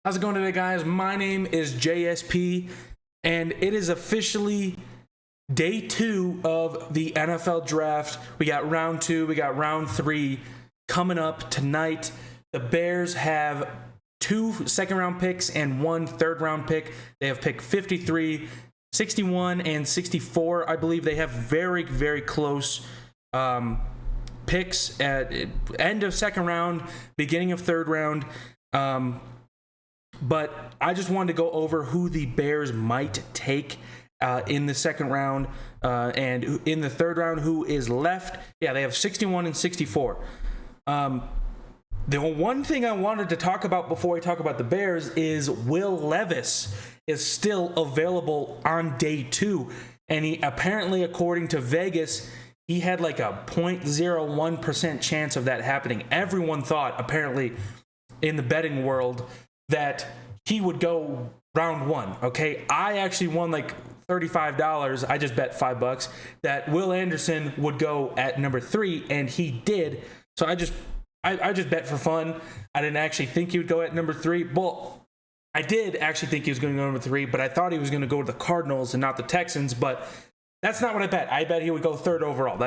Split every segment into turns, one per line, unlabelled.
How's it going today, guys? My name is JSP, and it is officially day 2 of the NFL draft. We got round 2, we got round 3 coming up tonight. The Bears have 2 second-round picks and 1 third-round pick. They have picked 53, 61, and 64. I believe they have very, very close picks at end of second round, beginning of third round. But I just wanted to go over who the Bears might take in the second round and in the third round, who is left. Yeah, they have 61 and 64. The one thing I wanted to talk about before I talk about the Bears is Will Levis is still available on day 2. And he apparently, according to Vegas, he had like a 0.01% chance of that happening. Everyone thought, apparently, in the betting world, that he would go round 1. Okay, I actually won like $35. I just bet $5 that Will Anderson would go at number 3, and he did. So I just bet for fun. I didn't actually think he would go at number 3. Well, I did actually think he was going to go number 3, but I thought he was going to go to the Cardinals and not the Texans. But that's not what I bet. I bet he would go 3rd overall.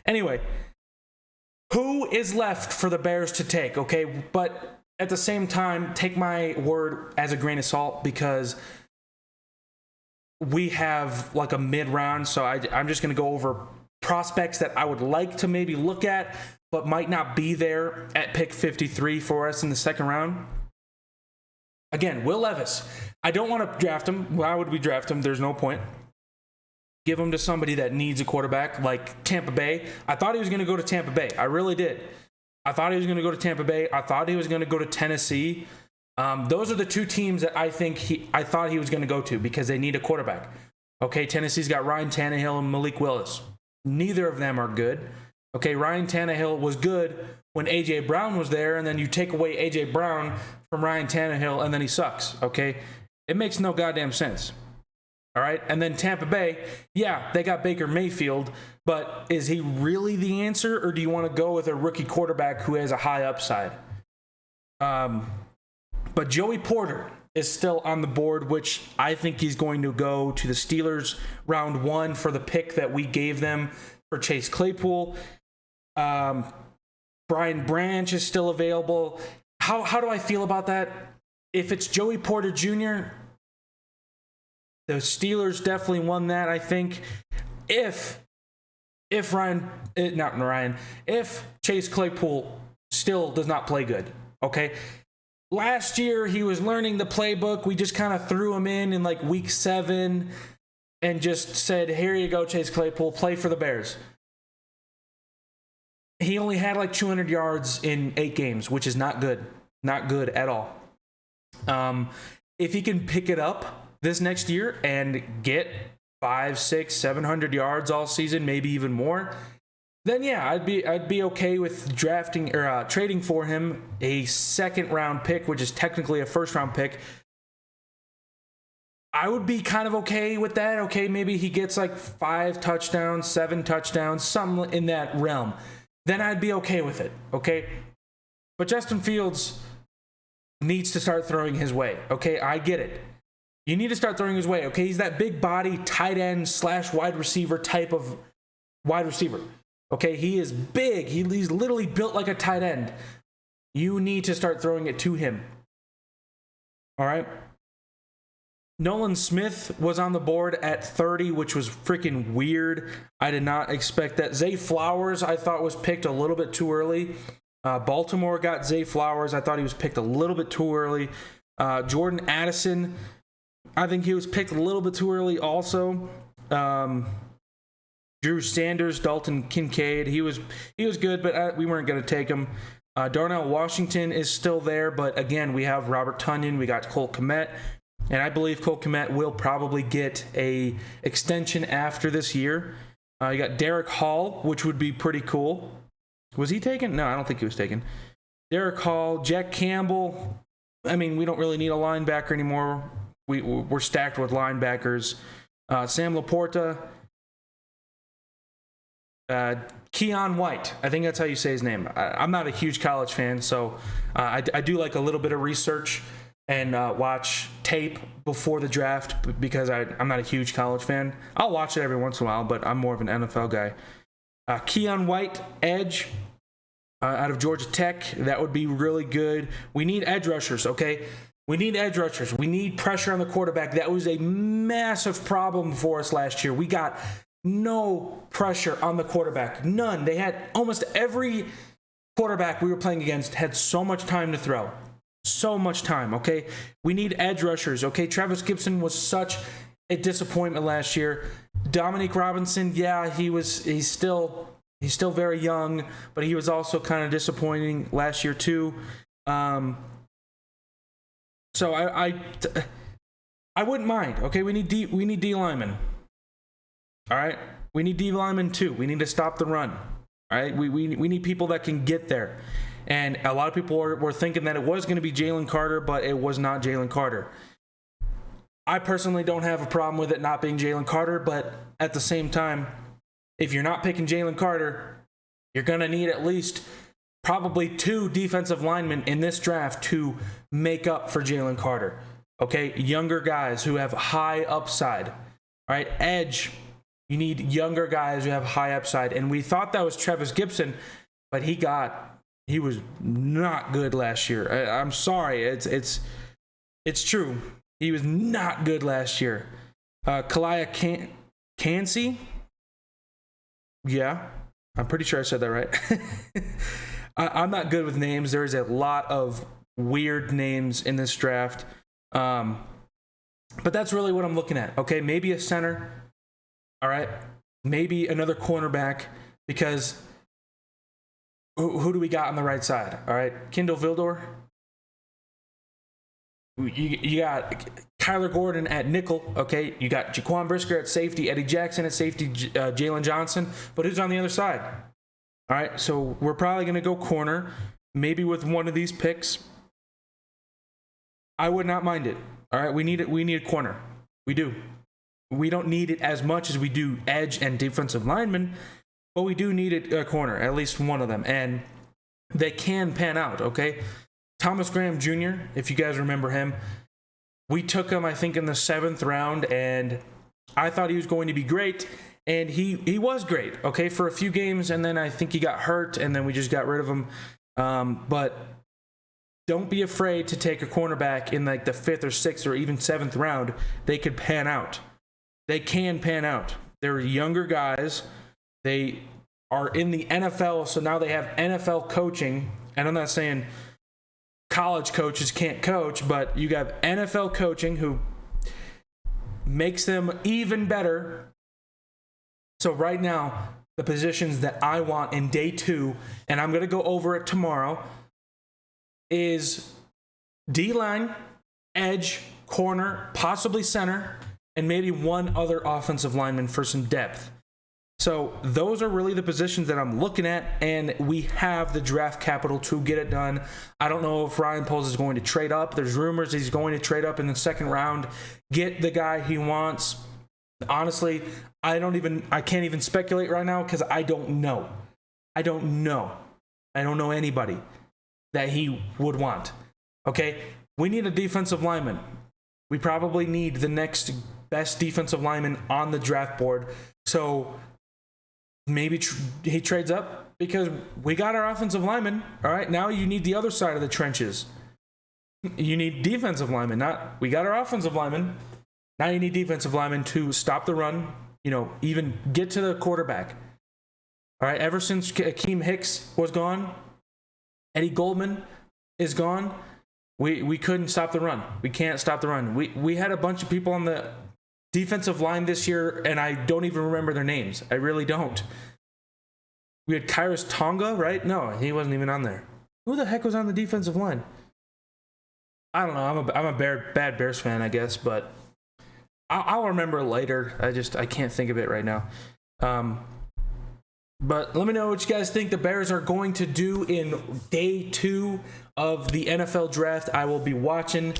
Anyway, who is left for the Bears to take? Okay, but at the same time, take my word as a grain of salt, because we have like a mid-round, so I'm just going to go over prospects that I would like to maybe look at, but might not be there at pick 53 for us in the second round. Again, Will Levis. I don't want to draft him. Why would we draft him? There's no point. Give him to somebody that needs a quarterback, like Tampa Bay. I thought he was going to go to Tampa Bay. I really did. I thought he was going to go to Tampa Bay. I thought he was going to go to Tennessee. Those are the 2 teams that I thought he was going to go to because they need a quarterback. Okay, Tennessee's got Ryan Tannehill and Malik Willis. Neither of them are good. Okay, Ryan Tannehill was good when A.J. Brown was there, and then you take away A.J. Brown from Ryan Tannehill, and then he sucks. Okay, it makes no goddamn sense. All right, and then Tampa Bay, yeah, they got Baker Mayfield, but is he really the answer, or do you want to go with a rookie quarterback who has a high upside? But Joey Porter is still on the board, which I think he's going to go to the Steelers round 1 for the pick that we gave them for Chase Claypool. Brian Branch is still available. How do I feel about that? If it's Joey Porter Jr., the Steelers definitely won that, I think. If Chase Claypool still does not play good, okay? Last year, he was learning the playbook. We just kind of threw him in like week 7 and just said, here you go, Chase Claypool, play for the Bears. He only had like 200 yards in 8 games, which is not good. Not good at all. If he can pick it up this next year and get 500, 600, 700 yards all season, maybe even more, then yeah, I'd be okay with drafting or trading for him a second round pick, which is technically a first round pick. I would be kind of okay with that. Okay, maybe he gets like 5 touchdowns, 7 touchdowns, something in that realm. Then I'd be okay with it. Okay, but Justin Fields needs to start throwing his way. Okay, I get it. You need to start throwing his way, okay? He's that big body, tight end / wide receiver type of wide receiver, okay? He is big. He's literally built like a tight end. You need to start throwing it to him, all right? Nolan Smith was on the board at 30, which was freaking weird. I did not expect that. Zay Flowers, I thought, was picked a little bit too early. Baltimore got Zay Flowers. I thought he was picked a little bit too early. Jordan Addison, I think he was picked a little bit too early also. Drew Sanders, Dalton Kincaid, he was good, but we weren't going to take him. Darnell Washington is still there, but again, we have Robert Tonyan, we got Cole Kmet, and I believe Cole Kmet will probably get a extension after this year. You got Derek Hall, which would be pretty cool. Was he taken? No, I don't think he was taken. Derek Hall, Jack Campbell. I mean, we don't really need a linebacker anymore. We're stacked with linebackers. Sam Laporta, Keon White. I think that's how you say his name. I'm not a huge college fan, so I do like a little bit of research. and watch tape before the draft because I'm not a huge college fan. I'll watch it every once in a while, but I'm more of an NFL guy. Keon White, edge, out of Georgia Tech. That would be really good. We need edge rushers, okay? We need edge rushers. We need pressure on the quarterback. That was a massive problem for us last year. We got no pressure on the quarterback. None. They had almost every quarterback we were playing against had so much time to throw. So much time, okay? We need edge rushers, okay? Travis Gibson was such a disappointment last year. Dominique Robinson, yeah, he's still very young, but he was also kind of disappointing last year too. So I wouldn't mind. Okay, we need D linemen. All right, we need D linemen too. We need to stop the run. All right, we need people that can get there. And a lot of people were thinking that it was going to be Jalen Carter, but it was not Jalen Carter. I personally don't have a problem with it not being Jalen Carter, but at the same time, if you're not picking Jalen Carter, you're going to need at least probably 2 defensive linemen in this draft to make up for Jalen Carter. Okay, younger guys who have high upside. All right, edge, you need younger guys who have high upside. And we thought that was Travis Gibson, but he was not good last year. I'm sorry, it's true. He was not good last year. Kalia Cansey? Yeah, I'm pretty sure I said that right. I'm not good with names. There's a lot of weird names in this draft. But that's really what I'm looking at. Okay, maybe a center. All right, maybe another cornerback, because who do we got on the right side? All right, Kindle Vildor. You got Kyler Gordon at nickel, okay? You got Jaquan Brisker at safety, Eddie Jackson at safety, Jalen Johnson. But who's on the other side? All right, so we're probably going to go corner, maybe with one of these picks. I would not mind it. All right, we need a corner. We do. We don't need it as much as we do edge and defensive linemen, but we do need a corner, at least one of them. And they can pan out, okay? Thomas Graham Jr., if you guys remember him, we took him, I think, in the 7th round, and I thought he was going to be great, and he was great, okay, for a few games, and then I think he got hurt, and then we just got rid of him. But don't be afraid to take a cornerback in like the 5th or 6th or even 7th round. They could pan out. They can pan out. They're younger guys. They are in the NFL, so now they have NFL coaching, and I'm not saying college coaches can't coach, but you have NFL coaching who makes them even better. So right now, the positions that I want in day 2, and I'm going to go over it tomorrow, is D-line, edge, corner, possibly center, and maybe one other offensive lineman for some depth. So those are really the positions that I'm looking at, and we have the draft capital to get it done. I don't know if Ryan Poles is going to trade up. There's rumors he's going to trade up in the 2nd round, get the guy he wants. Honestly, I can't even speculate right now because I don't know. I don't know anybody that he would want. Okay? We need a defensive lineman. We probably need the next best defensive lineman on the draft board. So maybe he trades up because we got our offensive lineman. All right, now you need the other side of the trenches. You need defensive linemen. We got our offensive lineman. Now you need defensive linemen to stop the run, even get to the quarterback. All right, ever since Akeem Hicks was gone, Eddie Goldman is gone, we couldn't stop the run. We can't stop the run. We had a bunch of people on the defensive line this year, and I don't even remember their names. I really don't. We had Kyrus Tonga, right? No, he wasn't even on there. Who the heck was on the defensive line? I don't know. I'm a bad Bears fan, I guess, but I'll remember later. I can't think of it right now. But let me know what you guys think the Bears are going to do in day 2 of the NFL draft. I will be watching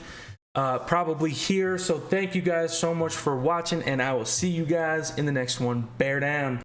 probably here. So thank you guys so much for watching, and I will see you guys in the next one. Bear down.